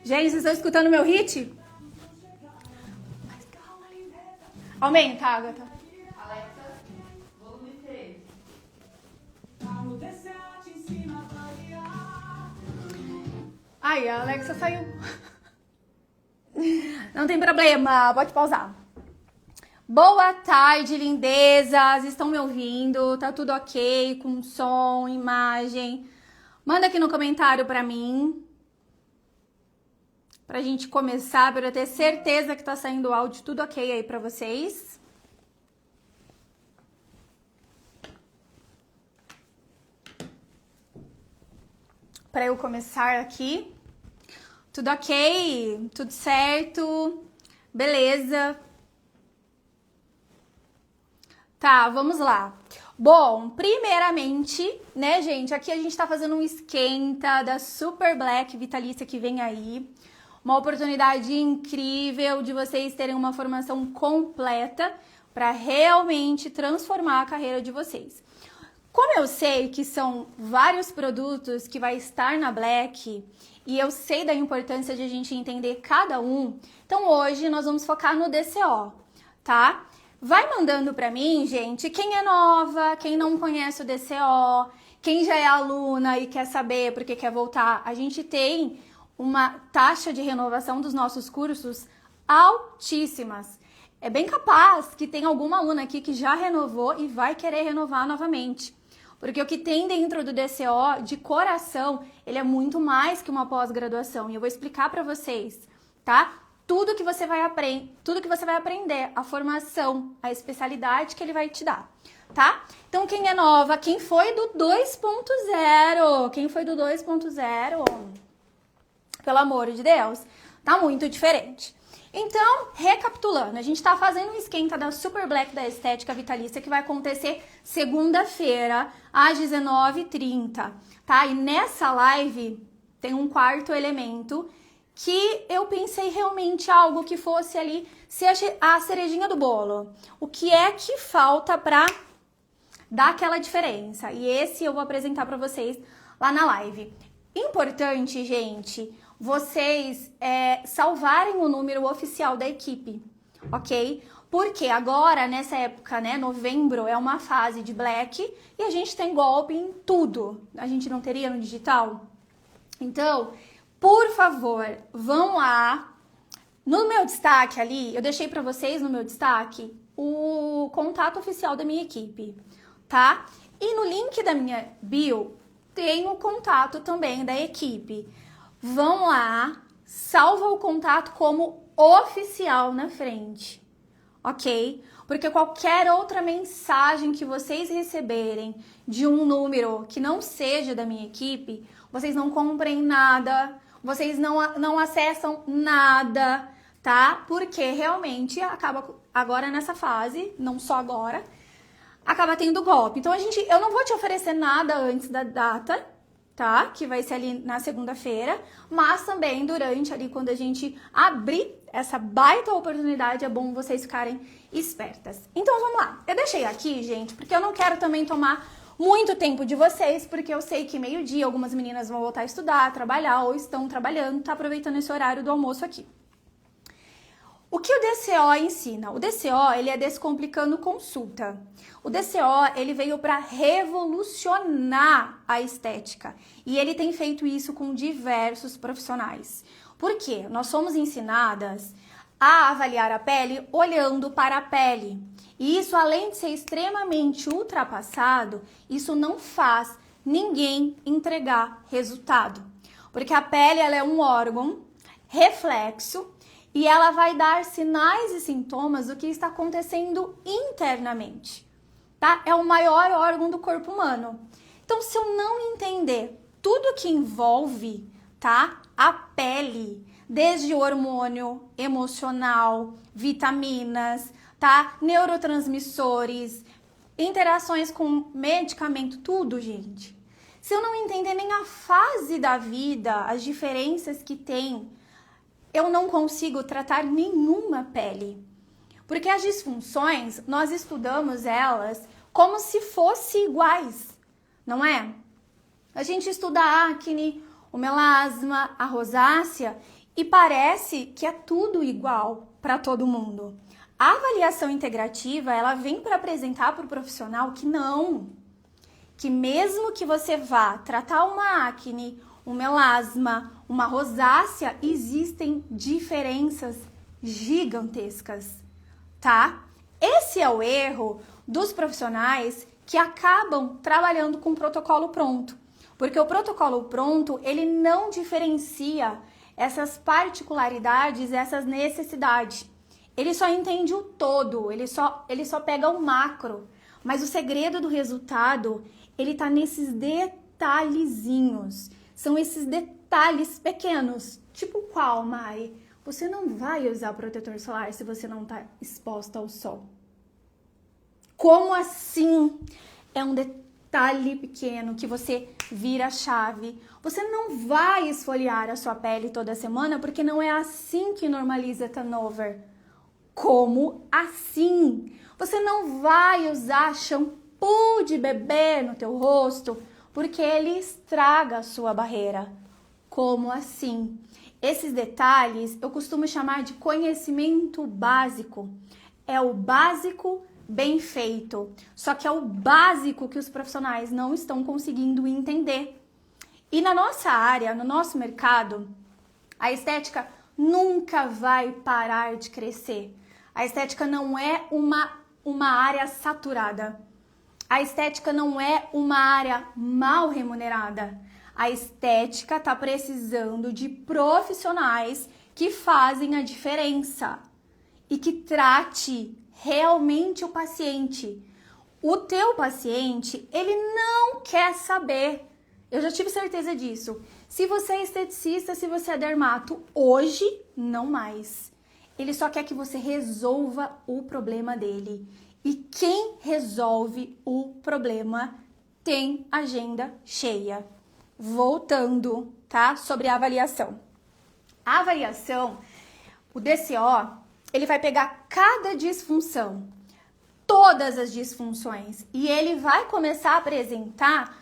Gente, vocês estão escutando meu hit? Aumenta, Agatha. Alexa, volume 3. Ai, a Alexa saiu. Não tem problema, pode pausar. Boa tarde, lindezas. Estão me ouvindo? Tá tudo ok com som, imagem? Manda aqui no comentário pra mim. Pra gente começar, pra eu ter certeza que tá saindo o áudio tudo ok aí pra vocês. Pra eu começar aqui. Tudo ok? Tudo certo? Beleza? Tá, vamos lá. Bom, primeiramente, né, gente, aqui a gente tá fazendo um esquenta da Super Black Vitalícia que vem aí. Uma oportunidade incrível de vocês terem uma formação completa para realmente transformar a carreira de vocês. Como eu sei que são vários produtos que vai estar na Black e eu sei da importância de a gente entender cada um, então hoje nós vamos focar no DCO, tá? Vai mandando pra mim, gente, quem é nova, quem não conhece o DCO, quem já é aluna e quer saber porque quer voltar. A gente tem uma taxa de renovação dos nossos cursos altíssimas. É bem capaz que tem alguma aluna aqui que já renovou e vai querer renovar novamente. Porque o que tem dentro do DCO, de coração, ele é muito mais que uma pós-graduação. E eu vou explicar pra vocês, tá? Tudo que você vai aprender, a formação, a especialidade que ele vai te dar, tá? Então, quem é nova, quem foi do 2.0? Quem foi do 2.0? Pelo amor de Deus, tá muito diferente. Então, recapitulando, a gente tá fazendo um esquenta da Super Black da Estética Vitalícia que vai acontecer segunda-feira, às 19h30, tá? E nessa live tem um quarto elemento que eu pensei realmente algo que fosse ali ser a cerejinha do bolo. O que é que falta pra dar aquela diferença? E esse eu vou apresentar pra vocês lá na live. Importante, gente, vocês salvarem o número oficial da equipe, ok? Porque agora, nessa época, né, novembro, é uma fase de Black e a gente tem golpe em tudo. A gente não teria no digital? Então, por favor, vão lá. No meu destaque ali, eu deixei pra vocês no meu destaque o contato oficial da minha equipe, tá? E no link da minha bio tem o contato também da equipe. Vão lá, salva o contato como oficial na frente, ok? Porque qualquer outra mensagem que vocês receberem de um número que não seja da minha equipe, vocês não comprem nada, vocês não acessam nada, tá? Porque realmente acaba agora nessa fase, não só agora, acaba tendo golpe. Então, eu não vou te oferecer nada antes da data, tá? Que vai ser ali na segunda-feira, mas também durante ali, quando a gente abrir essa baita oportunidade, é bom vocês ficarem espertas. Então, vamos lá. Eu deixei aqui, gente, porque eu não quero também tomar muito tempo de vocês, porque eu sei que meio-dia algumas meninas vão voltar a estudar, trabalhar ou estão trabalhando, tá aproveitando esse horário do almoço aqui. O que o DCO ensina? O DCO, ele é Descomplicando Consulta. O DCO, ele veio para revolucionar a estética. E ele tem feito isso com diversos profissionais. Por quê? Nós somos ensinadas a avaliar a pele olhando para a pele. E isso, além de ser extremamente ultrapassado, isso não faz ninguém entregar resultado. Porque a pele, ela é um órgão reflexo e ela vai dar sinais e sintomas do que está acontecendo internamente, tá? É o maior órgão do corpo humano. Então, se eu não entender tudo que envolve, tá? A pele, desde hormônio, emocional, vitaminas, tá? Neurotransmissores, interações com medicamento, tudo, gente. Se eu não entender nem a fase da vida, as diferenças que tem, eu não consigo tratar nenhuma pele. Porque as disfunções, nós estudamos elas como se fossem iguais, não é? A gente estuda a acne, o melasma, a rosácea, E parece que é tudo igual para todo mundo. A avaliação integrativa, ela vem para apresentar para o profissional que não. Que mesmo que você vá tratar uma acne, um melasma, uma rosácea, existem diferenças gigantescas, tá? Esse é o erro dos profissionais que acabam trabalhando com protocolo pronto. Porque o protocolo pronto, ele não diferencia essas particularidades, essas necessidades. Ele só entende o todo, ele só pega o macro. Mas o segredo do resultado, ele tá nesses detalhezinhos. São esses detalhes pequenos. Tipo qual, Mari? Você não vai usar protetor solar se você não tá exposta ao sol. Como assim? É um detalhe pequeno que você vira a chave. Você não vai esfoliar a sua pele toda semana porque não é assim que normaliza turnover. Como assim? Você não vai usar shampoo de bebê no teu rosto porque ele estraga a sua barreira. Como assim? Esses detalhes eu costumo chamar de conhecimento básico. É o básico bem feito. Só que é o básico que os profissionais não estão conseguindo entender. E na nossa área, no nosso mercado, a estética nunca vai parar de crescer. A estética não é uma área saturada. A estética não é uma área mal remunerada. A estética está precisando de profissionais que fazem a diferença e que trate realmente o paciente. O teu paciente, ele não quer saber. Eu já tive certeza disso. Se você é esteticista, se você é dermato, hoje, não mais. Ele só quer que você resolva o problema dele. E quem resolve o problema tem agenda cheia. Voltando, tá? Sobre a avaliação. A avaliação, o DCO, ele vai pegar cada disfunção, todas as disfunções, e ele vai começar a apresentar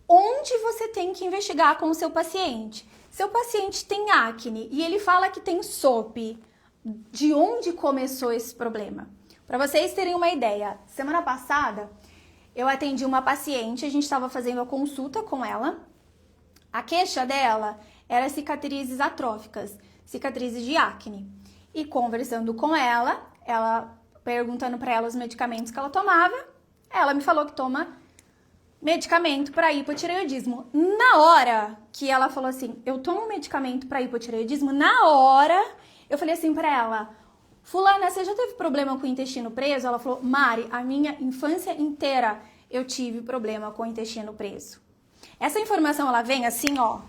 onde você tem que investigar com o seu paciente. Seu paciente tem acne e ele fala que tem SOP. De onde começou esse problema? Para vocês terem uma ideia, semana passada eu atendi uma paciente, a gente estava fazendo a consulta com ela. A queixa dela era cicatrizes atróficas, cicatrizes de acne. E conversando com ela perguntando para ela os medicamentos que ela tomava, ela me falou que toma medicamento para hipotireoidismo. Na hora que ela falou assim, eu tomo medicamento para hipotireoidismo, na hora eu falei assim para ela, fulana, você já teve problema com o intestino preso? Ela falou, Mari, a minha infância inteira eu tive problema com o intestino preso. Essa informação, ela vem assim, ó,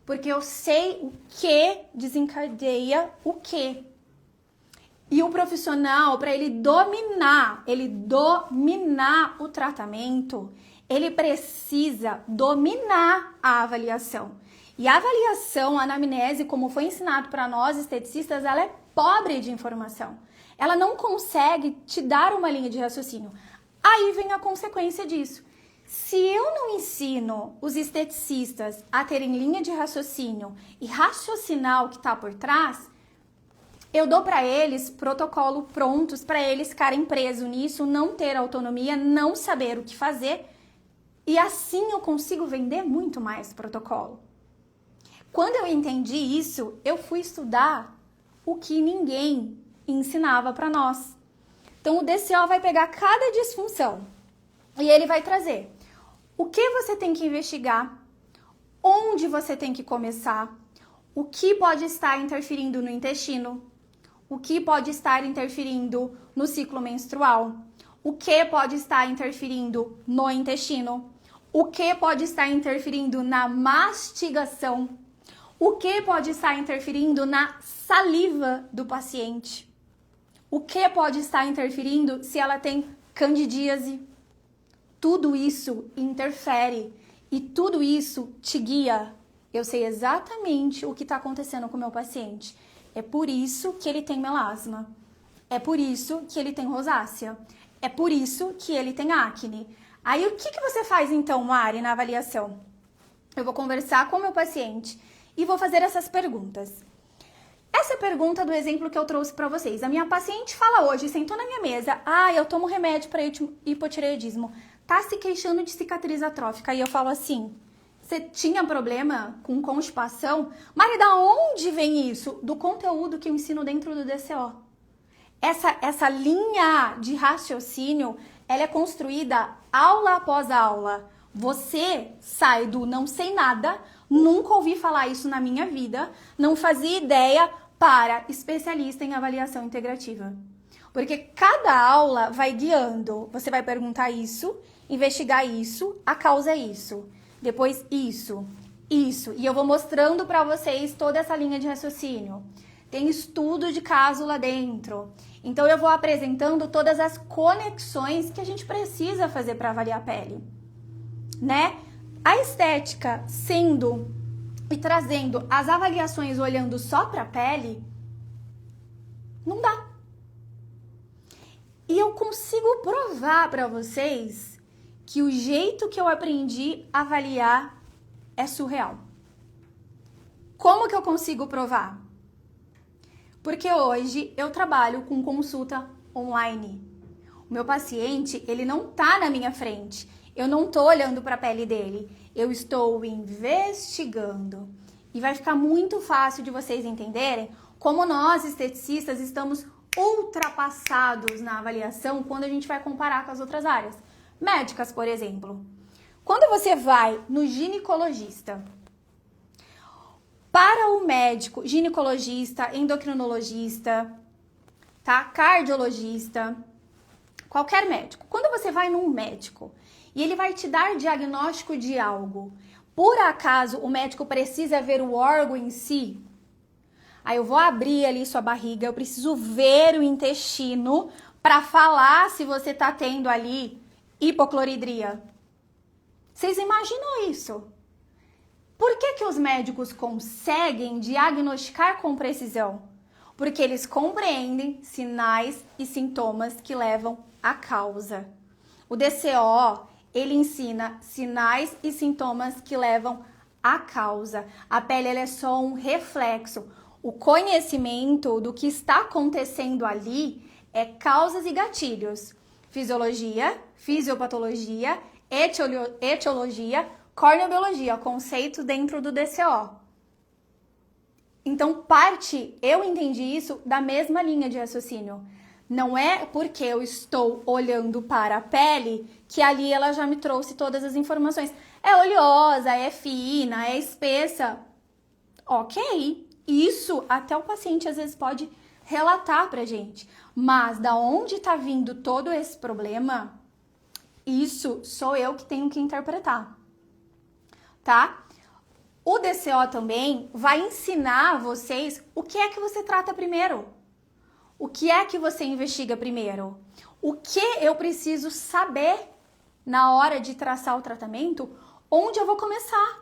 porque eu sei o que desencadeia o que. E o profissional, para ele dominar o tratamento, ele precisa dominar a avaliação. E a avaliação, a anamnese, como foi ensinado para nós esteticistas, ela é pobre de informação. Ela não consegue te dar uma linha de raciocínio. Aí vem a consequência disso. Se eu não ensino os esteticistas a terem linha de raciocínio e raciocinar o que está por trás, eu dou para eles protocolo prontos para eles ficarem presos nisso, não ter autonomia, não saber o que fazer, e assim eu consigo vender muito mais protocolo. Quando eu entendi isso, eu fui estudar o que ninguém ensinava para nós. Então o DCO vai pegar cada disfunção e ele vai trazer o que você tem que investigar, onde você tem que começar, o que pode estar interferindo no intestino, o que pode estar interferindo no ciclo menstrual, o que pode estar interferindo no intestino, o que pode estar interferindo na mastigação, o que pode estar interferindo na saliva do paciente, o que pode estar interferindo se ela tem candidíase. Tudo isso interfere e tudo isso te guia. Eu sei exatamente o que está acontecendo com o meu paciente. É por isso que ele tem melasma. É por isso que ele tem rosácea. É por isso que ele tem acne. Aí o que você faz então, Mari, na avaliação? Eu vou conversar com o meu paciente e vou fazer essas perguntas. Essa é a pergunta do exemplo que eu trouxe para vocês. A minha paciente fala hoje, sentou na minha mesa, eu tomo remédio para hipotireoidismo, tá se queixando de cicatriz atrófica. E eu falo assim, você tinha problema com constipação? Mas da onde vem isso? Do conteúdo que eu ensino dentro do DCO. Essa linha de raciocínio, ela é construída aula após aula. Você sai do não sei nada, nunca ouvi falar isso na minha vida, não fazia ideia, para especialista em avaliação integrativa. Porque cada aula vai guiando. Você vai perguntar isso, investigar isso, a causa é isso. Depois isso. E eu vou mostrando para vocês toda essa linha de raciocínio. Tem estudo de caso lá dentro. Então eu vou apresentando todas as conexões que a gente precisa fazer para avaliar a pele, né? A estética sendo e trazendo as avaliações olhando só para a pele, não dá. E eu consigo provar para vocês que o jeito que eu aprendi a avaliar é surreal. Como que eu consigo provar? Porque hoje eu trabalho com consulta online. O meu paciente, ele não tá na minha frente. Eu não tô olhando para a pele dele. Eu estou investigando. E vai ficar muito fácil de vocês entenderem como nós, esteticistas, estamos ultrapassados na avaliação quando a gente vai comparar com as outras áreas. Médicas, por exemplo. Quando você vai no ginecologista, para o médico, ginecologista, endocrinologista, tá? Cardiologista, qualquer médico. Quando você vai num médico e ele vai te dar diagnóstico de algo, por acaso o médico precisa ver o órgão em si? Aí eu vou abrir ali sua barriga, eu preciso ver o intestino para falar se você tá tendo ali hipocloridria. Vocês imaginam isso? Por que os médicos conseguem diagnosticar com precisão? Porque eles compreendem sinais e sintomas que levam à causa. O DCO, ele ensina sinais e sintomas que levam à causa. A pele, ela é só um reflexo. O conhecimento do que está acontecendo ali é causas e gatilhos. Fisiologia, fisiopatologia, etiologia, corneobiologia, conceito dentro do DCO. Então, eu entendi isso da mesma linha de raciocínio. Não é porque eu estou olhando para a pele que ali ela já me trouxe todas as informações. É oleosa, é fina, é espessa. Ok, isso até o paciente às vezes pode relatar pra gente. Mas da onde está vindo todo esse problema, isso sou eu que tenho que interpretar. Tá? O DCO também vai ensinar vocês o que é que você trata primeiro. O que é que você investiga primeiro? O que eu preciso saber na hora de traçar o tratamento? Onde eu vou começar?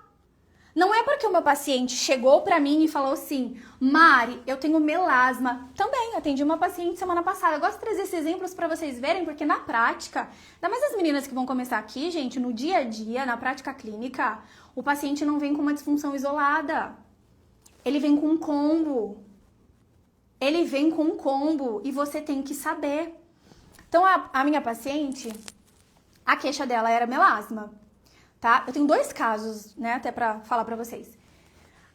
Não é porque o meu paciente chegou pra mim e falou assim, Mari, eu tenho melasma. Também atendi uma paciente semana passada. Eu gosto de trazer esses exemplos pra vocês verem, porque na prática, ainda mais as meninas que vão começar aqui, gente, no dia a dia, na prática clínica, o paciente não vem com uma disfunção isolada. Ele vem com um combo. Ele vem com um combo e você tem que saber. Então, a minha paciente, a queixa dela era melasma, tá? Eu tenho 2 casos, né, até pra falar pra vocês.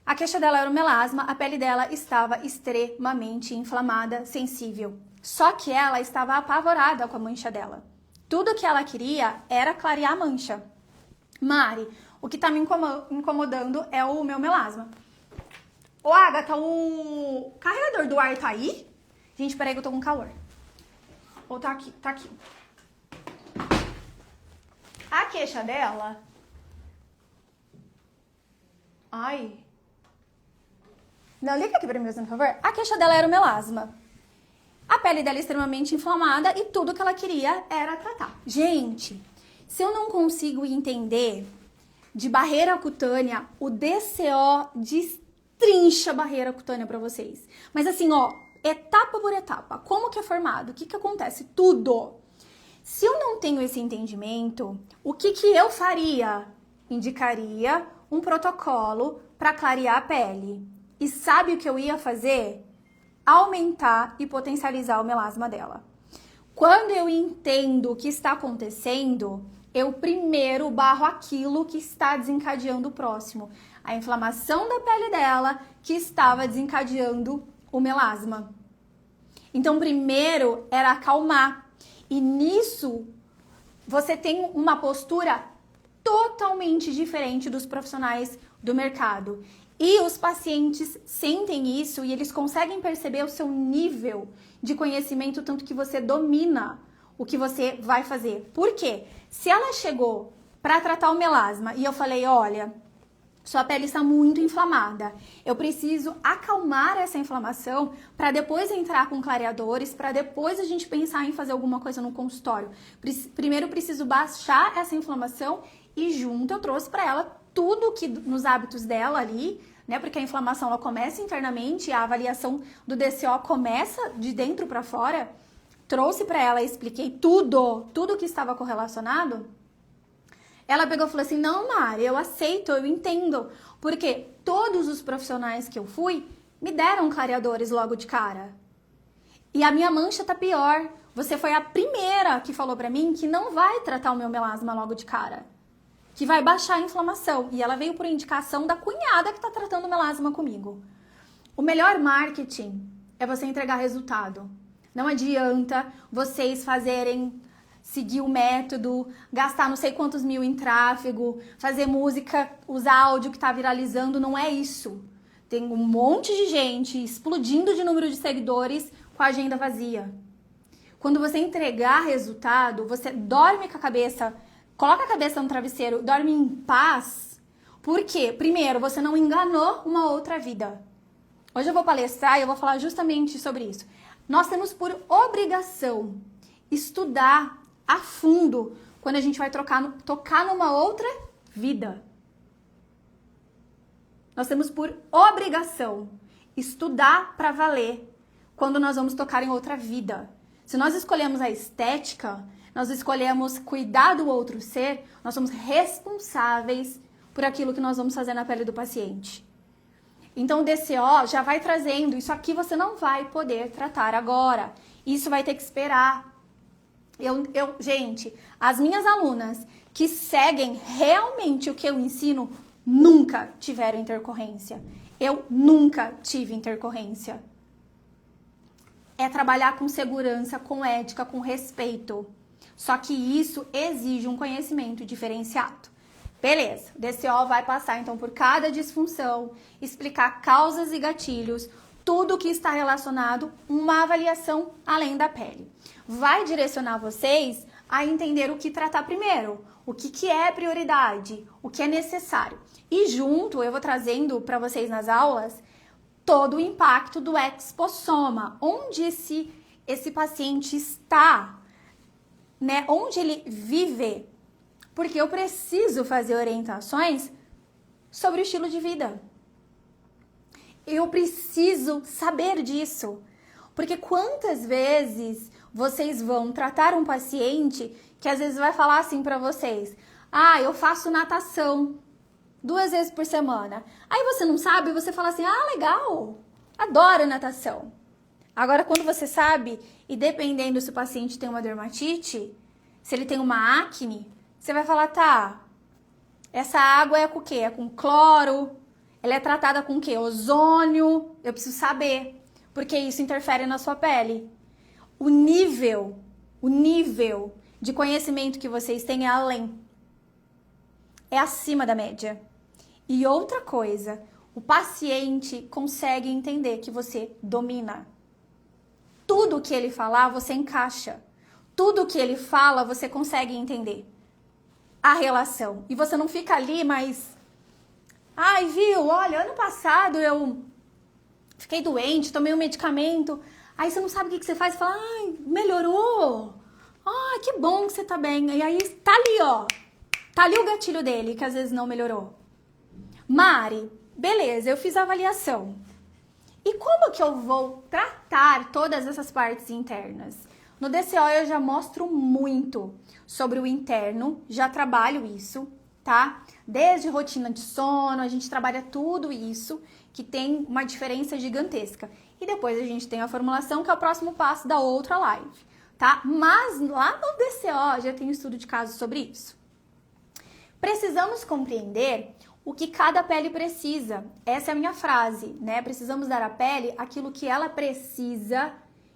A queixa dela era o melasma, a pele dela estava extremamente inflamada, sensível. Só que ela estava apavorada com a mancha dela. Tudo que ela queria era clarear a mancha. Mari, o que tá me incomodando é o meu melasma. Ô, Agatha, o carregador do ar tá aí? Gente, peraí que eu tô com calor. Ou tá aqui, tá aqui. A queixa dela... Ai. Não, liga aqui pra mim, por favor. A queixa dela era o melasma. A pele dela é extremamente inflamada e tudo que ela queria era tratar. Gente, se eu não consigo entender de barreira cutânea, o DCO destrincha a barreira cutânea pra vocês. Mas assim, ó, etapa por etapa. Como que é formado? O que que acontece? Tudo. Se eu não tenho esse entendimento, o que que eu faria? Indicaria um protocolo para clarear a pele. E sabe o que eu ia fazer? Aumentar e potencializar o melasma dela. Quando eu entendo o que está acontecendo, eu primeiro barro aquilo que está desencadeando o próximo. A inflamação da pele dela que estava desencadeando o melasma. Então, primeiro era acalmar. E nisso, você tem uma postura totalmente diferente dos profissionais do mercado. E os pacientes sentem isso e eles conseguem perceber o seu nível de conhecimento, tanto que você domina o que você vai fazer. Por quê? Se ela chegou para tratar o melasma e eu falei, olha, sua pele está muito inflamada, eu preciso acalmar essa inflamação para depois entrar com clareadores, para depois a gente pensar em fazer alguma coisa no consultório. Primeiro eu preciso baixar essa inflamação e junto eu trouxe para ela tudo que nos hábitos dela ali, né? Porque a inflamação ela começa internamente, a avaliação do DCO começa de dentro para fora. Trouxe para ela, expliquei tudo que estava correlacionado. Ela pegou e falou assim, não, Mari, eu aceito, eu entendo. Porque todos os profissionais que eu fui me deram clareadores logo de cara. E a minha mancha tá pior. Você foi a primeira que falou pra mim que não vai tratar o meu melasma logo de cara. Que vai baixar a inflamação. E ela veio por indicação da cunhada que tá tratando o melasma comigo. O melhor marketing é você entregar resultado. Não adianta vocês seguir o método, gastar não sei quantos mil em tráfego, fazer música, usar áudio que tá viralizando, não é isso. Tem um monte de gente explodindo de número de seguidores com a agenda vazia. Quando você entregar resultado, você dorme com a cabeça, coloca a cabeça no travesseiro, dorme em paz. Por quê? Primeiro, você não enganou uma outra vida. Hoje eu vou palestrar e eu vou falar justamente sobre isso. Nós temos por obrigação estudar a fundo quando a gente vai tocar numa outra vida. Nós temos por obrigação estudar para valer quando nós vamos tocar em outra vida. Se nós escolhemos a estética, nós escolhemos cuidar do outro ser, nós somos responsáveis por aquilo que nós vamos fazer na pele do paciente. Então o DCO já vai trazendo, isso aqui você não vai poder tratar agora. Isso vai ter que esperar. Gente, as minhas alunas que seguem realmente o que eu ensino nunca tiveram intercorrência. Eu nunca tive intercorrência. É trabalhar com segurança, com ética, com respeito. Só que isso exige um conhecimento diferenciado. Beleza, o DCO vai passar então por cada disfunção, explicar causas e gatilhos, tudo que está relacionado, uma avaliação além da pele. Vai direcionar vocês a entender o que tratar primeiro, o que é prioridade, o que é necessário. E junto eu vou trazendo para vocês nas aulas todo o impacto do expossoma, onde esse paciente está, né? Onde ele vive. Porque eu preciso fazer orientações sobre o estilo de vida. Eu preciso saber disso. Porque quantas vezes vocês vão tratar um paciente que às vezes vai falar assim pra vocês: ah, eu faço natação 2 vezes por semana. Aí você não sabe, você fala assim: ah, legal, adoro natação. Agora, quando você sabe, e dependendo se o paciente tem uma dermatite, se ele tem uma acne, você vai falar, tá, essa água é com o quê? É com cloro? Ela é tratada com o quê? Ozônio? Eu preciso saber, porque isso interfere na sua pele. O nível de conhecimento que vocês têm é além. É acima da média. E outra coisa, o paciente consegue entender que você domina. Tudo que ele falar, você encaixa. Tudo que ele fala, você consegue entender a relação. E você não fica ali, mas... ai, viu? Olha, ano passado eu fiquei doente, tomei um medicamento. Aí você não sabe o que você faz. Você fala, ai, melhorou. Ah, que bom que você tá bem. E aí tá ali, ó. Tá ali o gatilho dele, que às vezes não melhorou. Mari, beleza, eu fiz a avaliação. E como que eu vou tratar todas essas partes internas? No DCO eu já mostro muito sobre o interno, já trabalho isso, tá? Desde rotina de sono, a gente trabalha tudo isso, que tem uma diferença gigantesca. E depois a gente tem a formulação, que é o próximo passo da outra live, tá? Mas lá no DCO já tem um estudo de caso sobre isso. Precisamos compreender o que cada pele precisa. Essa é a minha frase, né? Precisamos dar à pele aquilo que ela precisa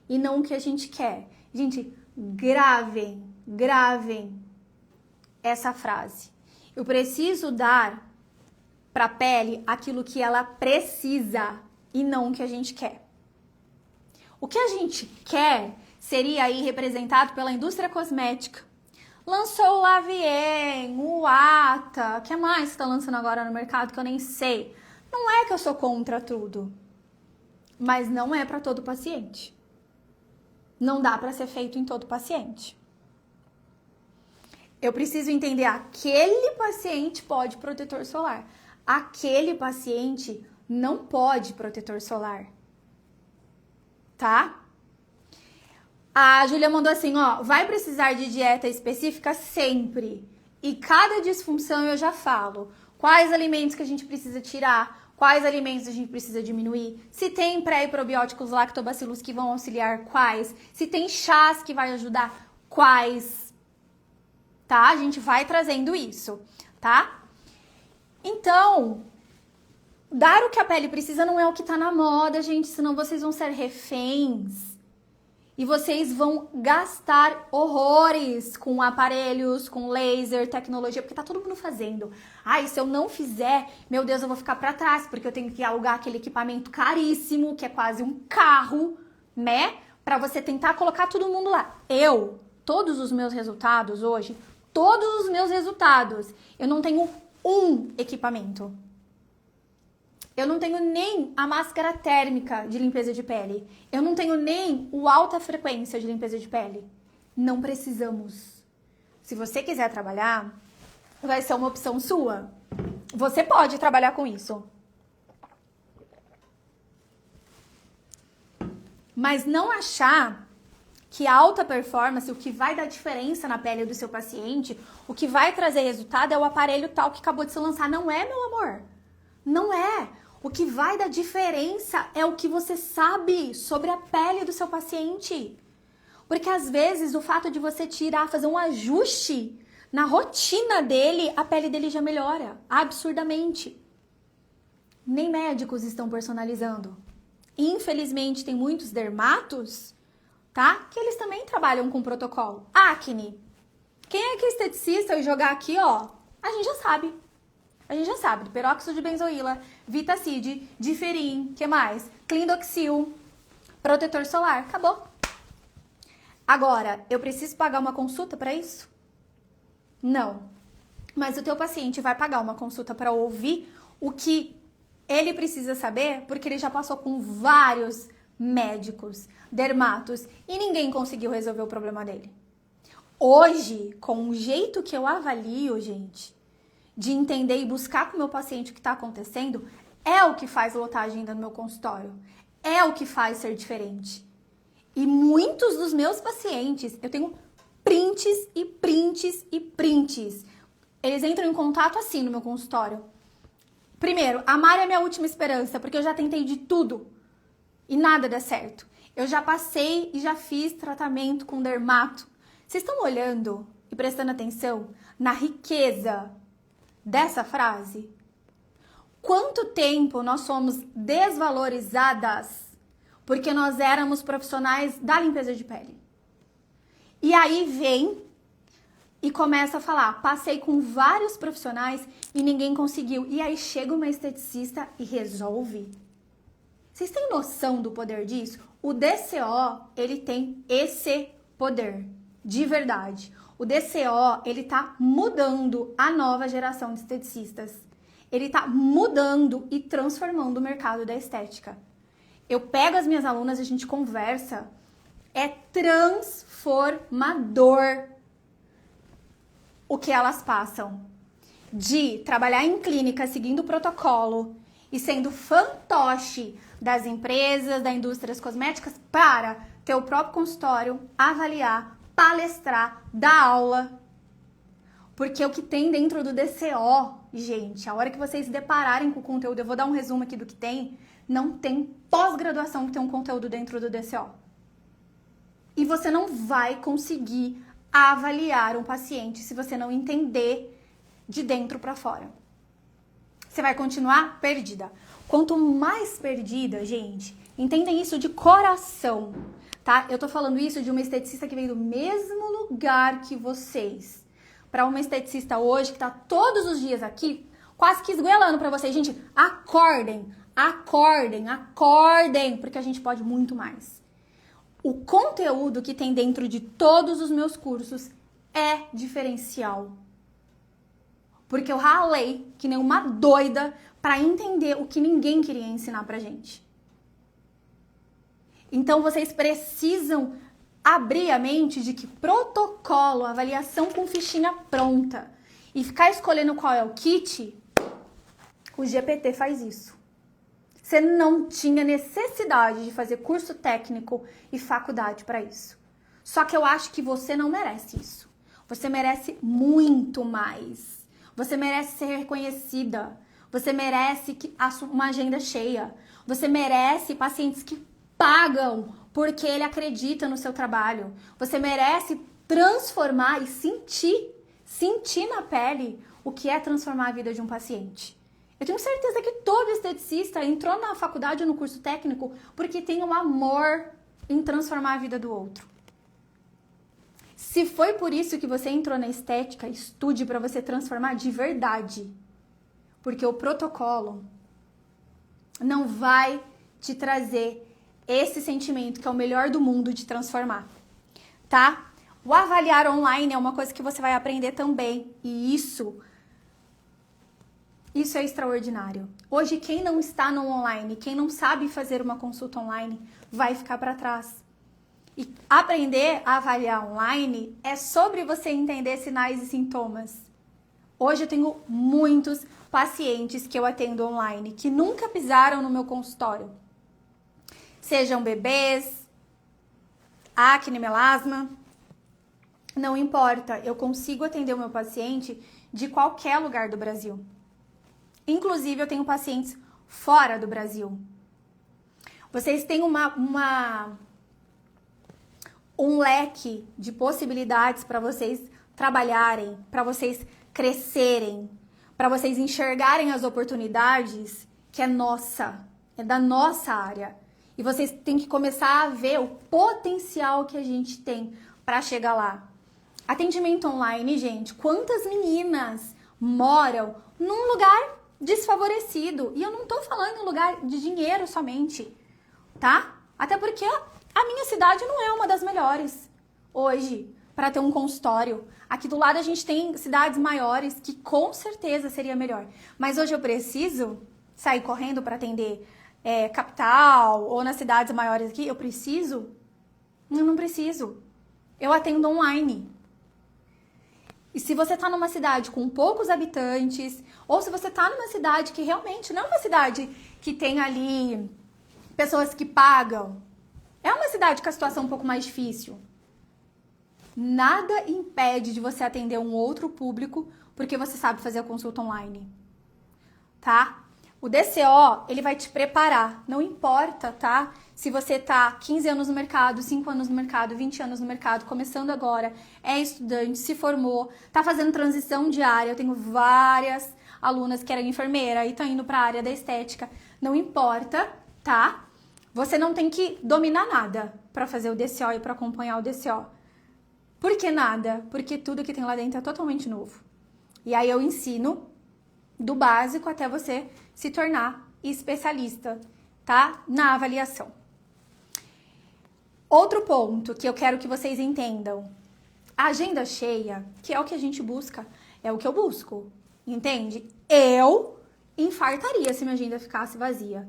e não o que a gente quer. Gente, gravem essa frase. Eu preciso dar para a pele aquilo que ela precisa e não o que a gente quer. O que a gente quer seria aí representado pela indústria cosmética. Lançou o Lavien, o Ata, o que mais que está lançando agora no mercado que eu nem sei. Não é que eu sou contra tudo, mas não é para todo paciente. Não dá para ser feito em todo paciente. Eu preciso entender, aquele paciente pode protetor solar. Aquele paciente não pode protetor solar. Tá? A Júlia mandou assim, ó, vai precisar de dieta específica sempre. E cada disfunção eu já falo. Quais alimentos que a gente precisa tirar, quais alimentos a gente precisa diminuir, se tem pré e probióticos lactobacilos que vão auxiliar, quais, se tem chás que vai ajudar, quais, tá? A gente vai trazendo isso, tá? Então, dar o que a pele precisa não é o que tá na moda, gente, senão vocês vão ser reféns. E vocês vão gastar horrores com aparelhos, com laser, tecnologia, porque tá todo mundo fazendo. Ai, se eu não fizer, meu Deus, eu vou ficar pra trás, porque eu tenho que alugar aquele equipamento caríssimo, que é quase um carro, né? Pra você tentar colocar todo mundo lá. Todos os meus resultados hoje, eu não tenho um equipamento. Eu não tenho nem a máscara térmica de limpeza de pele. Eu não tenho nem o alta frequência de limpeza de pele. Não precisamos. Se você quiser trabalhar, vai ser uma opção sua. Você pode trabalhar com isso. Mas não achar que a alta performance, o que vai dar diferença na pele do seu paciente, o que vai trazer resultado é o aparelho tal que acabou de se lançar. Não é, meu amor. Não é. O que vai dar diferença é o que você sabe sobre a pele do seu paciente. Porque às vezes o fato de você fazer um ajuste na rotina dele, a pele dele já melhora absurdamente. Nem médicos estão personalizando. Infelizmente tem muitos dermatos, tá? Que eles também trabalham com protocolo. Acne. Quem é que é esteticista e jogar aqui, ó? A gente já sabe. A gente já sabe, do peróxido de benzoíla, Vitacid, Diferin, que mais? Clindoxil, protetor solar, acabou. Agora, eu preciso pagar uma consulta para isso? Não. Mas o teu paciente vai pagar uma consulta para ouvir o que ele precisa saber, porque ele já passou com vários médicos, dermatos, e ninguém conseguiu resolver o problema dele. Hoje, com o jeito que eu avalio, gente, de entender e buscar com o meu paciente o que está acontecendo, é o que faz lotar a agenda no meu consultório. É o que faz ser diferente. E muitos dos meus pacientes, eu tenho prints e prints e prints. Eles entram em contato assim no meu consultório. Primeiro, a Mari é minha última esperança, porque eu já tentei de tudo e nada dá certo. Eu já passei e já fiz tratamento com dermato. Vocês estão olhando e prestando atenção na riqueza dessa frase? Quanto tempo nós somos desvalorizadas porque nós éramos profissionais da limpeza de pele? E aí vem e começa a falar, passei com vários profissionais e ninguém conseguiu. E aí chega uma esteticista e resolve. Vocês têm noção do poder disso? O DCO, ele tem esse poder, de verdade. O DCO, ele tá mudando a nova geração de esteticistas. Ele tá mudando e transformando o mercado da estética. Eu pego as minhas alunas, a gente conversa. É transformador o que elas passam. De trabalhar em clínica, seguindo o protocolo e sendo fantoche das empresas, das indústrias cosméticas, para ter o próprio consultório, avaliar, palestrar, dar aula. Porque o que tem dentro do DCO, gente, a hora que vocês se depararem com o conteúdo, eu vou dar um resumo aqui do que tem, não tem pós-graduação que tem um conteúdo dentro do DCO. E você não vai conseguir avaliar um paciente se você não entender de dentro para fora. Você vai continuar perdida. Quanto mais perdida, gente, entendem isso de coração, tá? Eu tô falando isso de uma esteticista que vem do mesmo lugar que vocês. Para uma esteticista hoje que tá todos os dias aqui, quase que esgoelando para vocês. Gente, acordem, acordem, acordem, porque a gente pode muito mais. O conteúdo que tem dentro de todos os meus cursos é diferencial. Porque eu ralei que nem uma doida para entender o que ninguém queria ensinar pra gente. Então vocês precisam abrir a mente de que protocolo, avaliação com fichinha pronta e ficar escolhendo qual é o kit, o GPT faz isso. Você não tinha necessidade de fazer curso técnico e faculdade para isso. Só que eu acho que você não merece isso. Você merece muito mais. Você merece ser reconhecida. Você merece uma agenda cheia. Você merece pacientes que pagam porque ele acredita no seu trabalho. Você merece transformar e sentir na pele o que é transformar a vida de um paciente. Eu tenho certeza que todo esteticista entrou na faculdade ou no curso técnico porque tem um amor em transformar a vida do outro. Se foi por isso que você entrou na estética, estude para você transformar de verdade. Porque o protocolo não vai te trazer esse sentimento que é o melhor do mundo de transformar, tá? O avaliar online é uma coisa que você vai aprender também. E isso é extraordinário. Hoje, quem não está no online, quem não sabe fazer uma consulta online, vai ficar para trás. E aprender a avaliar online é sobre você entender sinais e sintomas. Hoje eu tenho muitos pacientes que eu atendo online que nunca pisaram no meu consultório. Sejam bebês, acne, melasma, não importa. Eu consigo atender o meu paciente de qualquer lugar do Brasil. Inclusive, eu tenho pacientes fora do Brasil. Vocês têm um leque de possibilidades para vocês trabalharem, para vocês crescerem, para vocês enxergarem as oportunidades que é da nossa área. E vocês têm que começar a ver o potencial que a gente tem para chegar lá. Atendimento online, gente, quantas meninas moram num lugar desfavorecido? E eu não tô falando em lugar de dinheiro somente, tá? Até porque a minha cidade não é uma das melhores hoje para ter um consultório. Aqui do lado a gente tem cidades maiores que com certeza seria melhor. Mas hoje eu preciso sair correndo para atender capital ou nas cidades maiores aqui. Eu preciso? Eu não preciso. Eu atendo online. E se você tá numa cidade com poucos habitantes, ou se você tá numa cidade que realmente não é uma cidade que tem ali pessoas que pagam, é uma cidade com a situação um pouco mais difícil. Nada impede de você atender um outro público porque você sabe fazer a consulta online, tá? O DCO, ele vai te preparar, não importa, tá? Se você tá 15 anos no mercado, 5 anos no mercado, 20 anos no mercado, começando agora, é estudante, se formou, tá fazendo transição de área. Eu tenho várias alunas que eram enfermeira e estão indo para a área da estética. Não importa, tá? Você não tem que dominar nada para fazer o DCO e para acompanhar o DCO. Por que nada? Porque tudo que tem lá dentro é totalmente novo. E aí eu ensino do básico até você se tornar especialista, tá? Na avaliação. Outro ponto que eu quero que vocês entendam. A agenda cheia, que é o que a gente busca, é o que eu busco, entende? Eu infartaria se minha agenda ficasse vazia.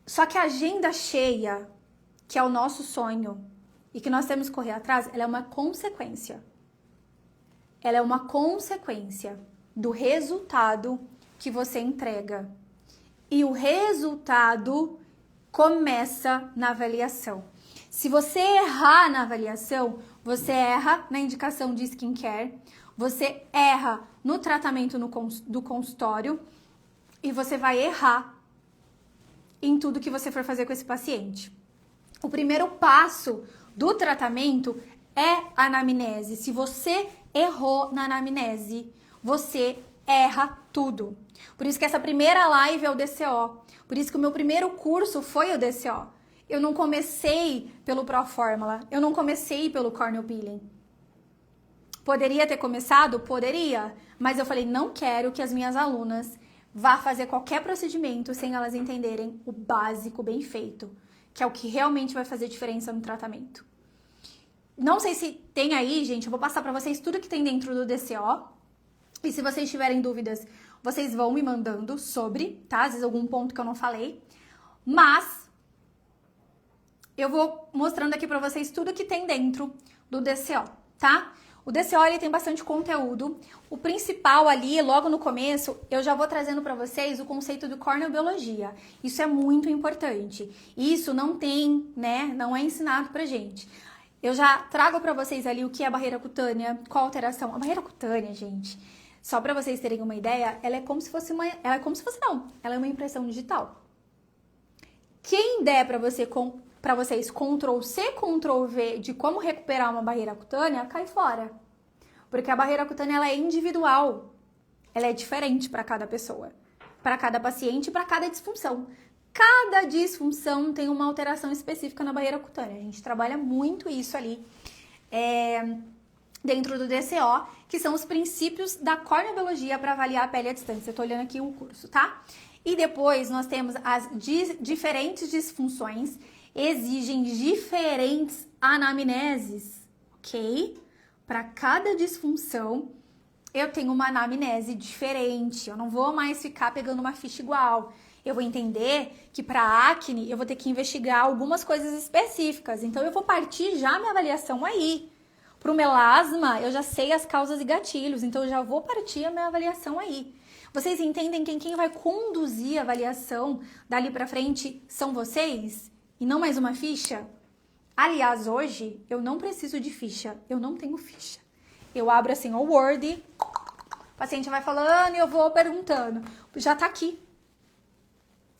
Só que a agenda cheia, que é o nosso sonho e que nós temos que correr atrás, ela é uma consequência. Ela é uma consequência do resultado que você entrega. E o resultado começa na avaliação. Se você errar na avaliação, você erra na indicação de skincare, Você erra no tratamento do consultório e você vai errar em tudo que você for fazer com esse paciente. O primeiro passo do tratamento é a anamnese. Se você errou na anamnese, você erra tudo. Por isso que essa primeira live é o DCO. Por isso que o meu primeiro curso foi o DCO. Eu não comecei pelo Pro-Fórmula, eu não comecei pelo Corneal Peeling. Poderia ter começado? Poderia. Mas eu falei, não quero que as minhas alunas vá fazer qualquer procedimento sem elas entenderem o básico bem feito, que é o que realmente vai fazer diferença no tratamento. Não sei se tem aí, gente, eu vou passar para vocês tudo que tem dentro do DCO. E se vocês tiverem dúvidas, vocês vão me mandando sobre, tá? Às vezes algum ponto que eu não falei. Mas eu vou mostrando aqui para vocês tudo que tem dentro do DCO, tá? O DCO, ele tem bastante conteúdo. O principal ali, logo no começo, eu já vou trazendo para vocês o conceito de corneobiologia. Isso é muito importante. Isso não tem, né? Não é ensinado pra gente. Eu já trago para vocês ali o que é a barreira cutânea, qual a alteração. A barreira cutânea, gente, só para vocês terem uma ideia, ela é como se fosse uma... Ela é como se fosse, não. Ela é uma impressão digital. Quem der para vocês Ctrl+C, Ctrl+V de como recuperar uma barreira cutânea, cai fora. Porque a barreira cutânea, ela é individual. Ela é diferente para cada pessoa, para cada paciente, para cada disfunção. Cada disfunção tem uma alteração específica na barreira cutânea. A gente trabalha muito isso ali dentro do DCO, que são os princípios da corneobiologia para avaliar a pele à distância. Eu tô olhando aqui o curso, tá? E depois nós temos as diferentes disfunções, exigem diferentes anamneses, ok? Para cada disfunção, eu tenho uma anamnese diferente. Eu não vou mais ficar pegando uma ficha igual. Eu vou entender que para acne eu vou ter que investigar algumas coisas específicas. Então eu vou partir já minha avaliação aí. Para o melasma, eu já sei as causas e gatilhos, então eu já vou partir a minha avaliação aí. Vocês entendem que quem vai conduzir a avaliação dali para frente são vocês? E não mais uma ficha? Aliás, hoje eu não preciso de ficha, eu não tenho ficha. Eu abro assim o Word, o paciente vai falando e eu vou perguntando. Já tá aqui.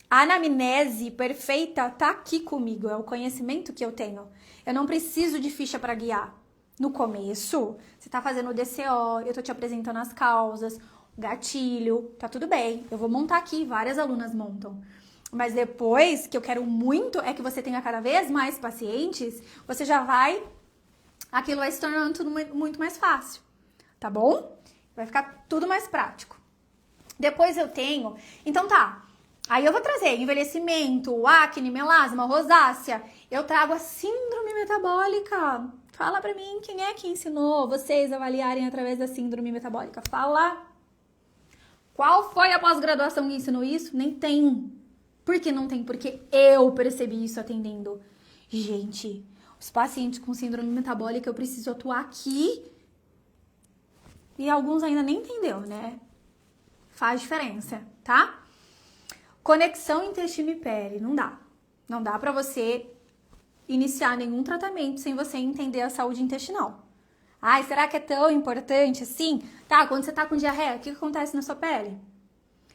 A anamnese perfeita tá aqui comigo, é o conhecimento que eu tenho. Eu não preciso de ficha para guiar. No começo, você tá fazendo o DCO, eu tô te apresentando as causas, o gatilho, tá tudo bem. Eu vou montar aqui, várias alunas montam. Mas depois, que eu quero muito é que você tenha cada vez mais pacientes, você já vai... Aquilo vai se tornando tudo muito mais fácil, tá bom? Vai ficar tudo mais prático. Depois eu tenho... Então tá, aí eu vou trazer envelhecimento, acne, melasma, rosácea. Eu trago a síndrome metabólica. Fala pra mim, quem é que ensinou vocês a avaliarem através da síndrome metabólica? Fala! Qual foi a pós-graduação que ensinou isso? Nem tem. Por que não tem? Porque eu percebi isso atendendo. Gente, os pacientes com síndrome metabólica, eu preciso atuar aqui. E alguns ainda nem entendeu, né? Faz diferença, tá? Conexão intestino e pele, não dá. Não dá pra você iniciar nenhum tratamento sem você entender a saúde intestinal. Ai, será que é tão importante assim? Tá, quando você tá com diarreia, o que acontece na sua pele?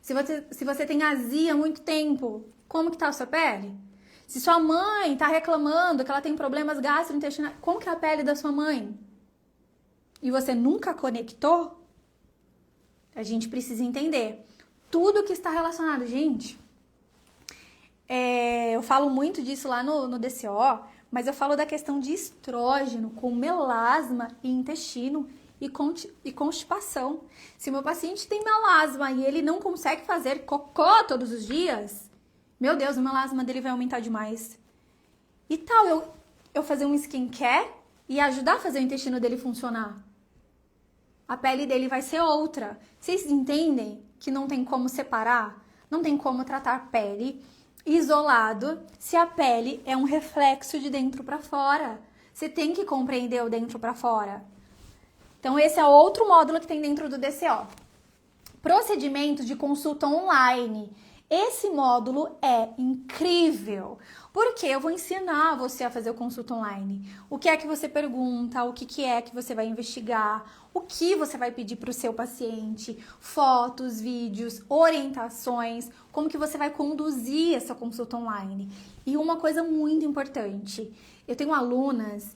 Se você tem azia há muito tempo, como que tá a sua pele? Se sua mãe tá reclamando que ela tem problemas gastrointestinais, como que é a pele da sua mãe? E você nunca conectou? A gente precisa entender tudo que está relacionado, gente. Eu falo muito disso lá no DCO, mas eu falo da questão de estrógeno com melasma e intestino e constipação. Se meu paciente tem melasma e ele não consegue fazer cocô todos os dias, meu Deus, o melasma dele vai aumentar demais. E tal, eu fazer um skincare e ajudar a fazer o intestino dele funcionar. A pele dele vai ser outra. Vocês entendem que não tem como separar? Não tem como tratar a pele isolado se a pele é um reflexo de dentro para fora. Você tem que compreender o dentro para fora. Então esse é outro módulo que tem dentro do DCO. Procedimentos de consulta online. Esse módulo é incrível, porque eu vou ensinar você a fazer o consulta online. O que é que você pergunta, o que é que você vai investigar, o que você vai pedir para o seu paciente, fotos, vídeos, orientações, como que você vai conduzir essa consulta online. E uma coisa muito importante, eu tenho alunas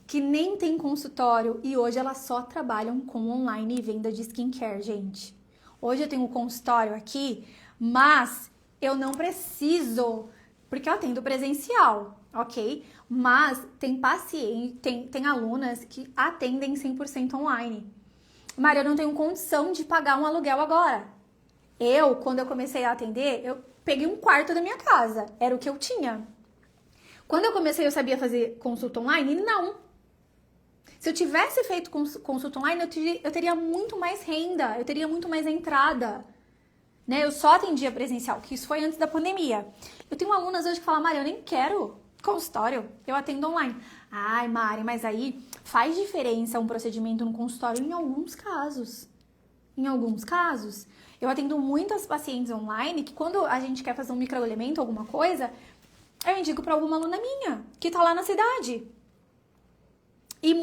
que nem tem consultório e hoje elas só trabalham com online e venda de skincare, gente. Hoje eu tenho um consultório aqui, mas eu não preciso, porque eu atendo presencial, ok? Mas tem tem alunas que atendem 100% online. Maria, eu não tenho condição de pagar um aluguel agora. Quando eu comecei a atender, eu peguei um quarto da minha casa, era o que eu tinha. Quando eu comecei, eu sabia fazer consulta online? Não. Se eu tivesse feito consulta online, eu teria muito mais renda, eu teria muito mais entrada. Né? Eu só atendia presencial, que isso foi antes da pandemia. Eu tenho alunas hoje que falam, Mari, eu nem quero consultório, eu atendo online. Ai, Mari, mas aí faz diferença um procedimento no consultório em alguns casos. Em alguns casos. Eu atendo muitas pacientes online que quando a gente quer fazer um microelemento, alguma coisa, eu indico para alguma aluna minha, que tá lá na cidade. E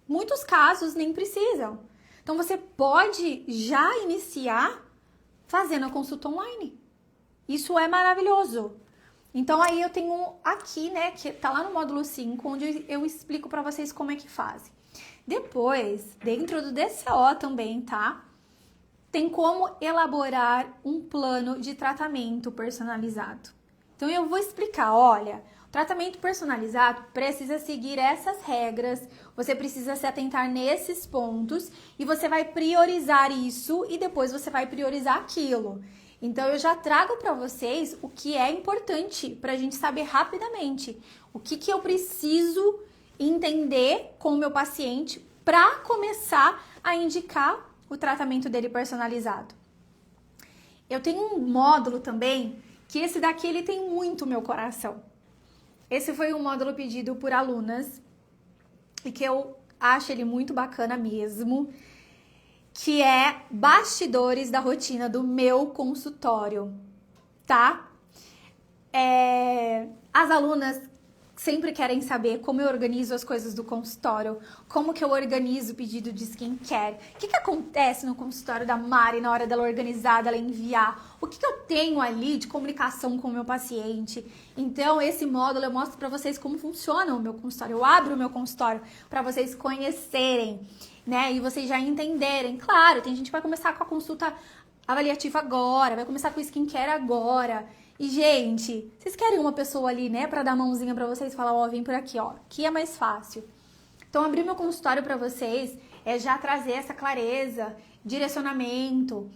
muitos casos nem precisam. Então, você pode já iniciar fazendo a consulta online. Isso é maravilhoso. Então, aí eu tenho aqui, né, que tá lá no módulo 5, onde eu explico para vocês como é que fazem. Depois, dentro do DCO também, tá? Tem como elaborar um plano de tratamento personalizado. Então, eu vou explicar, olha, o tratamento personalizado precisa seguir essas regras, você precisa se atentar nesses pontos e você vai priorizar isso e depois você vai priorizar aquilo. Então, eu já trago para vocês o que é importante para a gente saber rapidamente o que eu preciso entender com o meu paciente para começar a indicar o tratamento dele personalizado. Eu tenho um módulo também, que esse daqui ele tem muito meu coração. Esse foi um módulo pedido por alunas e que eu acho ele muito bacana mesmo, que é bastidores da rotina do meu consultório, tá? As alunas sempre querem saber como eu organizo as coisas do consultório, como que eu organizo o pedido de skincare, o que acontece no consultório da Mari na hora dela organizar, dela enviar, o que eu tenho ali de comunicação com o meu paciente. Então, esse módulo eu mostro para vocês como funciona o meu consultório, eu abro o meu consultório para vocês conhecerem, né, e vocês já entenderem. Claro, tem gente que vai começar com a consulta avaliativa agora, vai começar com o skincare agora. E, gente, vocês querem uma pessoa ali, né, pra dar a mãozinha pra vocês e falar, ó, vem por aqui, ó, aqui é mais fácil. Então, abrir meu consultório pra vocês é já trazer essa clareza, direcionamento,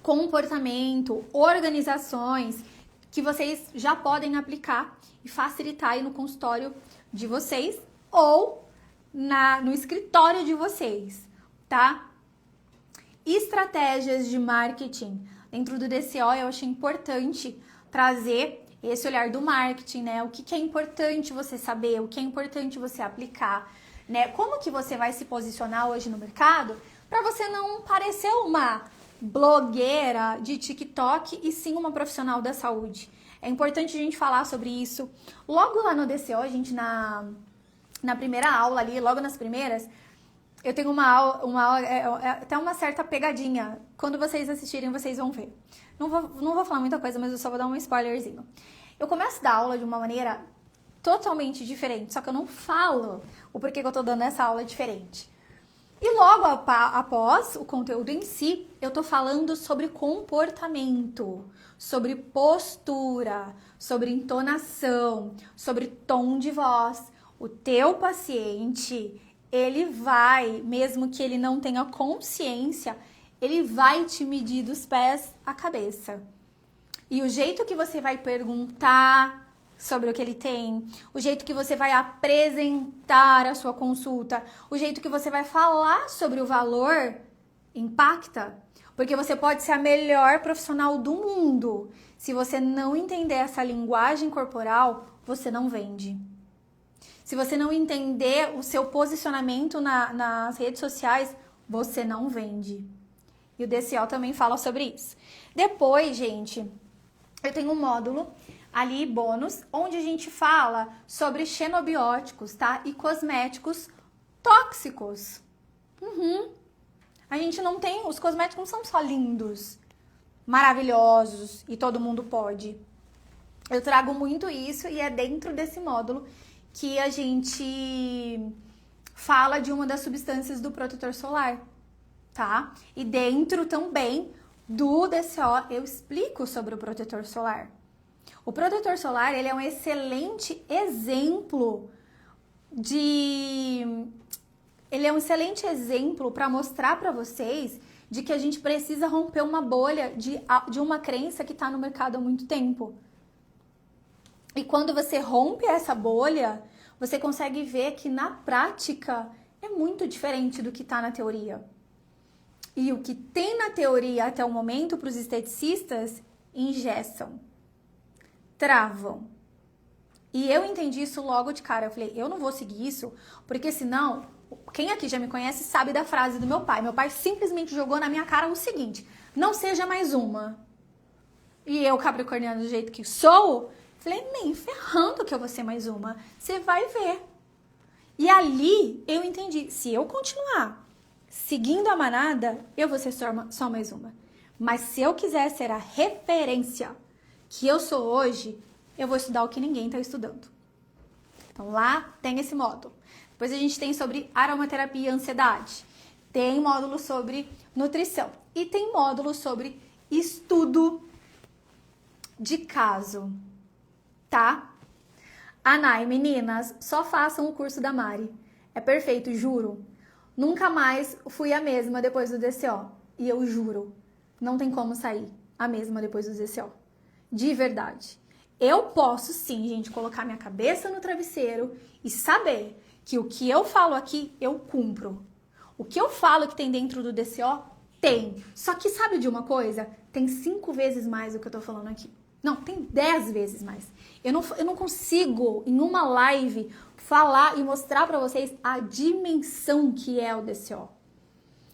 comportamento, organizações que vocês já podem aplicar e facilitar aí no consultório de vocês ou no escritório de vocês, tá? Estratégias de marketing. Dentro do DCO, eu achei importante trazer esse olhar do marketing, né? O que é importante você saber, o que é importante você aplicar, né? Como que você vai se posicionar hoje no mercado para você não parecer uma blogueira de TikTok e sim uma profissional da saúde. É importante a gente falar sobre isso. Logo lá no DCO, a gente na primeira aula ali, logo nas primeiras, eu tenho uma aula, até uma certa pegadinha. Quando vocês assistirem, vocês vão ver. Não vou falar muita coisa, mas eu só vou dar um spoilerzinho. Eu começo a dar aula de uma maneira totalmente diferente, só que eu não falo o porquê que eu tô dando essa aula diferente. E logo após o conteúdo em si, eu tô falando sobre comportamento, sobre postura, sobre entonação, sobre tom de voz. O teu paciente, ele vai, mesmo que ele não tenha consciência, ele vai te medir dos pés à cabeça. E o jeito que você vai perguntar sobre o que ele tem, o jeito que você vai apresentar a sua consulta, o jeito que você vai falar sobre o valor, impacta. Porque você pode ser a melhor profissional do mundo. Se você não entender essa linguagem corporal, você não vende. Se você não entender o seu posicionamento nas redes sociais, você não vende. E o DCO também fala sobre isso. Depois, gente, eu tenho um módulo ali, bônus, onde a gente fala sobre xenobióticos, tá? E cosméticos tóxicos. A gente não tem, os cosméticos não são só lindos, maravilhosos e todo mundo pode. Eu trago muito isso e é dentro desse módulo que a gente fala de uma das substâncias do protetor solar, tá? E dentro também do DCO eu explico sobre o protetor solar. O protetor solar, ele é um excelente exemplo para mostrar para vocês de que a gente precisa romper uma bolha de uma crença que está no mercado há muito tempo. E quando você rompe essa bolha, você consegue ver que na prática é muito diferente do que está na teoria. E o que tem na teoria até o momento para os esteticistas, engessam, travam. E eu entendi isso logo de cara. Eu falei, eu não vou seguir isso, porque senão, quem aqui já me conhece sabe da frase do meu pai. Meu pai simplesmente jogou na minha cara o seguinte, não seja mais uma. E eu, capricorniana do jeito que sou, falei, nem ferrando que eu vou ser mais uma. Você vai ver. E ali eu entendi, se eu continuar seguindo a manada, eu vou ser só mais uma. Mas se eu quiser ser a referência que eu sou hoje, eu vou estudar o que ninguém está estudando. Então lá tem esse módulo. Depois a gente tem sobre aromaterapia e ansiedade. Tem módulo sobre nutrição. E tem módulo sobre estudo de caso. Tá? Anai, meninas, só façam o curso da Mari. É perfeito, juro. Nunca mais fui a mesma depois do DCO. E eu juro, não tem como sair a mesma depois do DCO. De verdade. Eu posso sim, gente, colocar minha cabeça no travesseiro e saber que o que eu falo aqui, eu cumpro. O que eu falo que tem dentro do DCO, tem. Só que sabe de uma coisa? Tem 5 vezes mais do que eu tô falando aqui. Não, tem 10 vezes mais. Eu não consigo, em uma live, falar e mostrar pra vocês a dimensão que é o DCO.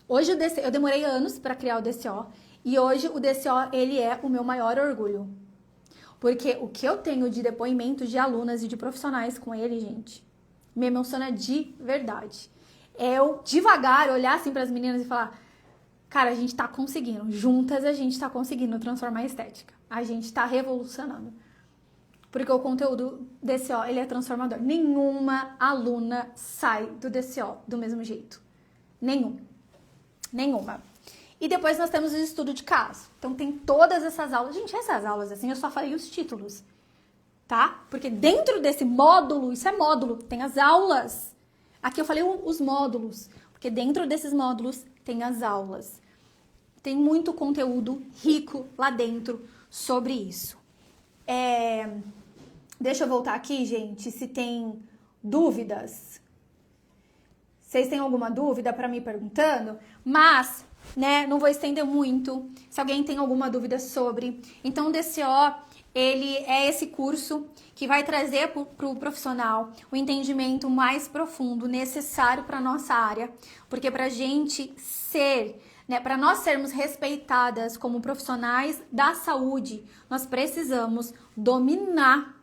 Hoje o DCO, eu demorei anos pra criar o DCO. E hoje o DCO, ele é o meu maior orgulho. Porque o que eu tenho de depoimentos de alunas e de profissionais com ele, gente, me emociona de verdade. É eu, devagar, olhar assim pras meninas e falar, cara, a gente tá conseguindo. Juntas a gente tá conseguindo transformar a estética. A gente tá revolucionando. Porque o conteúdo DCO, ele é transformador. Nenhuma aluna sai do DCO do mesmo jeito. Nenhuma. E depois nós temos o estudo de caso. Então tem todas essas aulas. Gente, essas aulas, assim, eu só falei os títulos. Tá? Porque dentro desse módulo, isso é módulo, tem as aulas. Aqui eu falei os módulos. Porque dentro desses módulos tem as aulas. Tem muito conteúdo rico lá dentro sobre isso. Deixa eu voltar aqui, gente, se tem dúvidas. Vocês têm alguma dúvida para me perguntando? Mas, né, não vou estender muito. Se alguém tem alguma dúvida sobre. Então, o DCO, ele é esse curso que vai trazer para o profissional o entendimento mais profundo necessário para a nossa área. Porque para a gente ser... Né, para nós sermos respeitadas como profissionais da saúde, nós precisamos dominar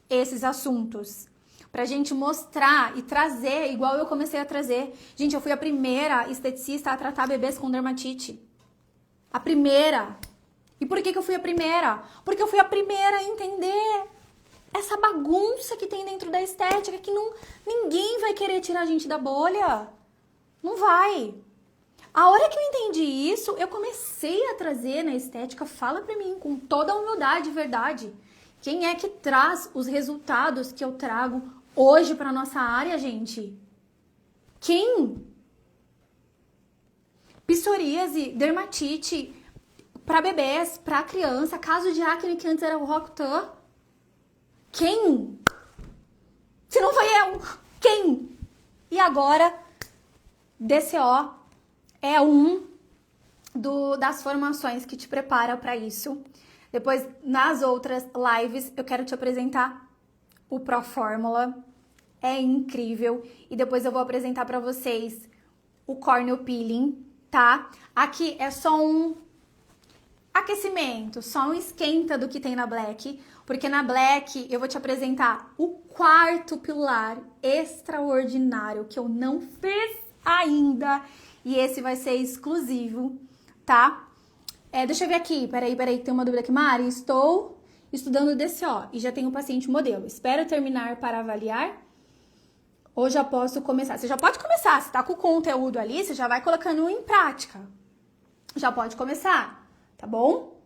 esses assuntos. Pra gente mostrar e trazer, igual eu comecei a trazer. Gente, eu fui a primeira esteticista a tratar bebês com dermatite. A primeira. E por que eu fui a primeira? Porque eu fui a primeira a entender essa bagunça que tem dentro da estética, que ninguém vai querer tirar a gente da bolha. Não vai. A hora que eu entendi isso, eu comecei a trazer na estética, fala pra mim com toda a humildade e verdade. Quem é que traz os resultados que eu trago hoje pra nossa área, gente? Quem? Psoríase, dermatite, pra bebês, pra criança, caso de acne que antes era o Roacutan. Quem? Se não foi eu, quem? E agora, DCO é das formações que te prepara para isso. Depois, nas outras lives, eu quero te apresentar o Pro Fórmula. É incrível. E depois eu vou apresentar para vocês o Corneal Peeling, tá? Aqui é só aquecimento, só um esquenta do que tem na Black, porque na Black eu vou te apresentar o quarto pilar extraordinário que eu não fiz ainda e esse vai ser exclusivo, tá? Deixa eu ver aqui, peraí, tem uma dúvida aqui, Mari, estou estudando o DCO e já tenho um paciente modelo, espero terminar para avaliar ou já posso começar? Você já pode começar, você tá com o conteúdo ali, você já vai colocando em prática, já pode começar. Tá bom?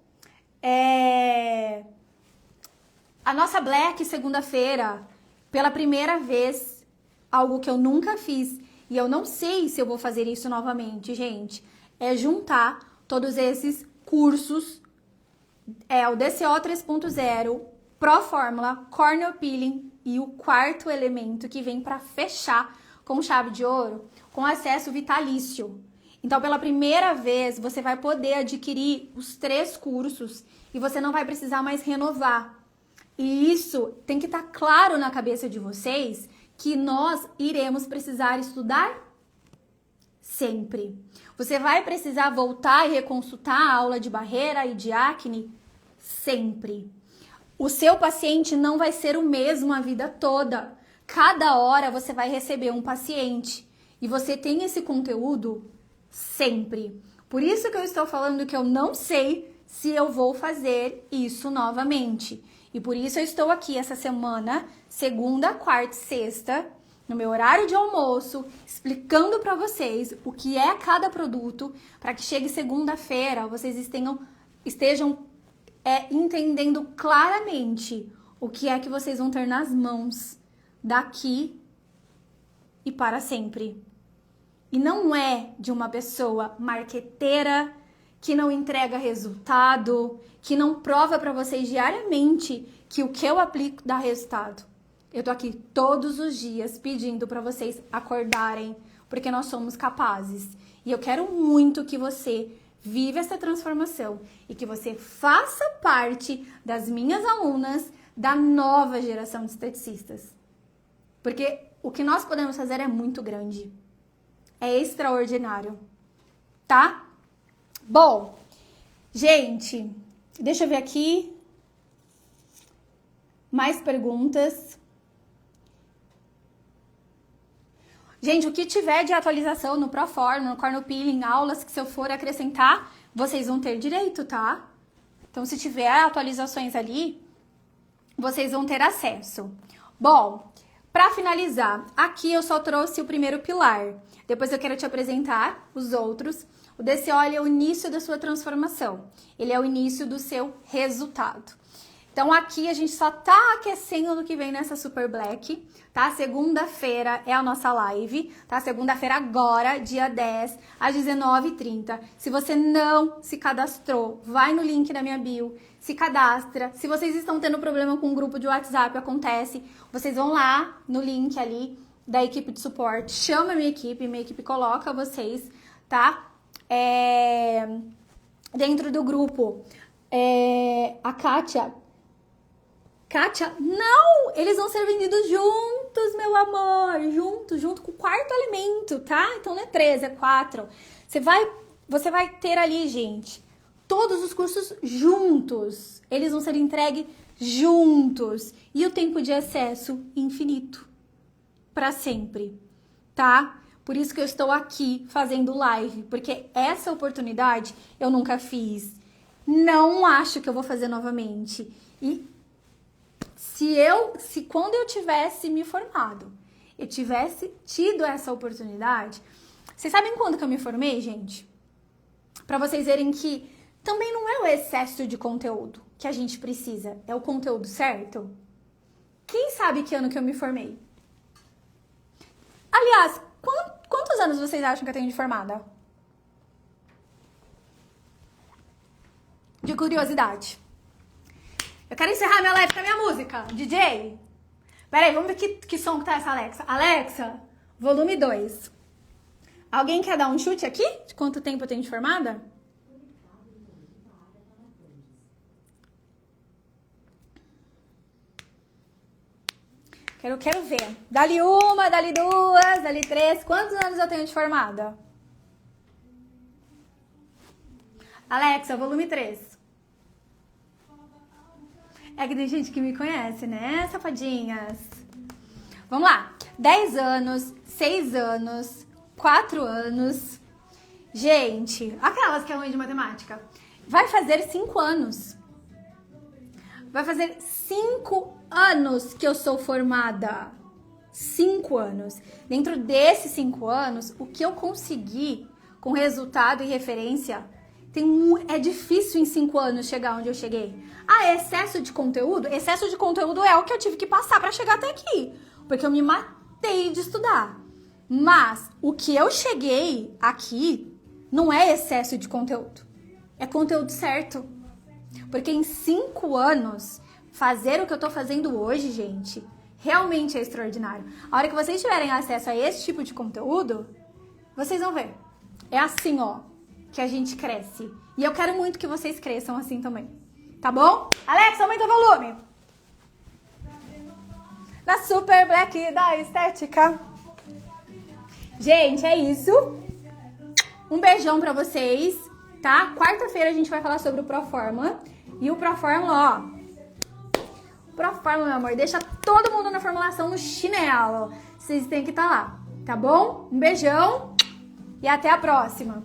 A nossa Black, segunda-feira, pela primeira vez, algo que eu nunca fiz, e eu não sei se eu vou fazer isso novamente, gente, é juntar todos esses cursos, o DCO 3.0, Pro Fórmula, Corneal Peeling e o quarto elemento que vem para fechar com chave de ouro, com acesso vitalício. Então, pela primeira vez, você vai poder adquirir os 3 cursos e você não vai precisar mais renovar. E isso tem que estar claro na cabeça de vocês que nós iremos precisar estudar sempre. Você vai precisar voltar e reconsultar a aula de barreira e de acne sempre. O seu paciente não vai ser o mesmo a vida toda. Cada hora você vai receber um paciente e você tem esse conteúdo sempre. Por isso que eu estou falando que eu não sei se eu vou fazer isso novamente. E por isso eu estou aqui essa semana, segunda, quarta e sexta, no meu horário de almoço, explicando para vocês o que é cada produto, para que chegue segunda-feira, vocês estejam entendendo claramente o que é que vocês vão ter nas mãos daqui e para sempre. E não é de uma pessoa marqueteira, que não entrega resultado, que não prova para vocês diariamente que o que eu aplico dá resultado. Eu tô aqui todos os dias pedindo para vocês acordarem, porque nós somos capazes. E eu quero muito que você viva essa transformação e que você faça parte das minhas alunas da nova geração de esteticistas. Porque o que nós podemos fazer é muito grande. É extraordinário, tá? Bom, gente, deixa eu ver aqui. Mais perguntas. Gente, o que tiver de atualização no Proforma, no Corneal Peeling, aulas que se eu for acrescentar, vocês vão ter direito, tá? Então, se tiver atualizações ali, vocês vão ter acesso. Bom, para finalizar, aqui eu só trouxe o primeiro pilar. Depois eu quero te apresentar os outros. O DCO é o início da sua transformação. Ele é o início do seu resultado. Então aqui a gente só tá aquecendo no que vem nessa Super Black, tá? Segunda-feira é a nossa live, tá? Segunda-feira agora, dia 10, às 19h30. Se você não se cadastrou, vai no link da minha bio, se cadastra. Se vocês estão tendo problema com o grupo de WhatsApp, acontece, vocês vão lá no link ali da equipe de suporte, chama minha equipe coloca vocês, tá? Dentro do grupo, a Kátia, não! Eles vão ser vendidos juntos, meu amor, junto com o quarto elemento, tá? Então não é 3, é 4. Você vai ter ali, gente, todos os cursos juntos. Eles vão ser entregues juntos. E o tempo de acesso infinito. Para sempre, tá? Por isso que eu estou aqui fazendo live, porque essa oportunidade eu nunca fiz. Não acho que eu vou fazer novamente. E se quando eu tivesse me formado, eu tivesse tido essa oportunidade, vocês sabem quando que eu me formei, gente? Para vocês verem que também não é o excesso de conteúdo que a gente precisa, é o conteúdo certo. Quem sabe que ano que eu me formei? Aliás, quantos anos vocês acham que eu tenho de formada? De curiosidade. Eu quero encerrar minha live com a minha música. DJ, peraí, vamos ver que som que tá essa Alexa. Alexa, volume 2. Alguém quer dar um chute aqui? De quanto tempo eu tenho de formada? Quero ver. Dali 1, dali 2, dali 3. Quantos anos eu tenho de formada? Alexa, volume 3. É que tem gente que me conhece, né, safadinhas? Vamos lá. 10 anos, 6 anos, 4 anos. Gente, aquelas que é ruim de matemática. Vai fazer 5 anos. Vai fazer 5 anos que eu sou formada. 5 anos. Dentro desses 5 anos, o que eu consegui com resultado e referência, é difícil em 5 anos chegar onde eu cheguei. Ah, excesso de conteúdo? Excesso de conteúdo é o que eu tive que passar para chegar até aqui. Porque eu me matei de estudar. Mas o que eu cheguei aqui não é excesso de conteúdo. É conteúdo certo. Porque em 5 anos, fazer o que eu tô fazendo hoje, gente, realmente é extraordinário. A hora que vocês tiverem acesso a esse tipo de conteúdo, vocês vão ver. É assim, ó, que a gente cresce. E eu quero muito que vocês cresçam assim também. Tá bom? Alexa, aumenta o volume. Na Super Black da Estética. Gente, é isso. Um beijão pra vocês, tá? Quarta-feira a gente vai falar sobre o Proforma. E o Proforma, ó. Proforma, meu amor, deixa todo mundo na formulação no chinelo. Vocês têm que estar lá, tá bom? Um beijão e até a próxima.